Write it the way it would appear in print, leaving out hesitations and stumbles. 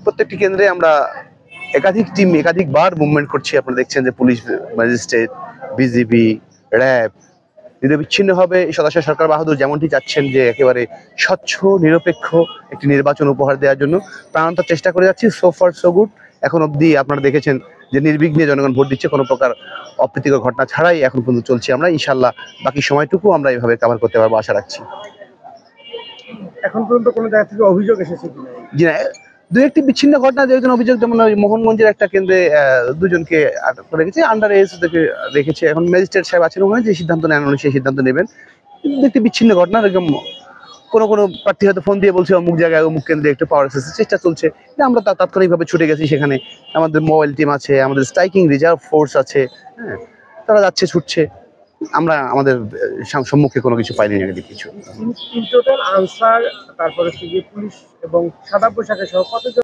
প্রত্যেকটি কেন্দ্রে আমরা একাধিক টিম একাধিকবার মুভমেন্ট করছি। আপনারা দেখছেন যে পুলিশ, ম্যাজিস্ট্রেট, বিজিবি, র্যাব নিরবিচ্ছিন্নভাবে সদস্য সরকার বাহাদুর যেমনটি চাচ্ছেন যে একেবারে স্বচ্ছ নিরপেক্ষ একটি নির্বাচন উপহার দেওয়ার জন্য প্রাণান্তর চেষ্টা করে যাচ্ছি। So far so good. এখন অবধি আপনারা দেখেছেন যে নির্বিঘ্নে জনগণ ভোট দিচ্ছে, কোনো প্রকার অপ্রীতিকর ঘটনা ছাড়াই এখন পর্যন্ত চলছে। আমরা ইনশাল্লাহ বাকি সময়টুকু আমরা এইভাবে কভার করতে পারবো আশা রাখছি। এখন পর্যন্ত কোনো জায়গা থেকে অভিযোগ এসেছে কিনা? জি না, দু একটি বিচ্ছিন্ন ঘটনা যেহেতু অভিযোগ, যেমন মোহনগঞ্জের একটা কেন্দ্রে দুজনকে আটক করে রেখেছে, আন্ডার এজ থেকে রেখেছে। এখন ম্যাজিস্ট্রেট সাহেব আছেন ওখানে, যে সিদ্ধান্ত নেন উনি সেই সিদ্ধান্ত নেবেন। কিন্তু একটি বিচ্ছিন্ন ঘটনা, এরকম কোনো প্রার্থী হয়তো ফোন দিয়ে বলছে অমুক জায়গায় অমুক কেন্দ্রে একটু পাওয়ার এক্সেসের চেষ্টা চলছে, আমরা তাৎক্ষণিকভাবে ছুটে গেছি সেখানে। আমাদের মোবাইল টিম আছে, আমাদের স্ট্রাইকিং রিজার্ভ ফোর্স আছে, হ্যাঁ, তারা যাচ্ছে ছুটছে। আমরা আমাদের সম্মুখে কোনো কিছু পাইনি নেগেটিভ কিছু। ইন টোটাল আনসার, তারপরে পুলিশ এবং সাদা পোশাকে সহ কতজন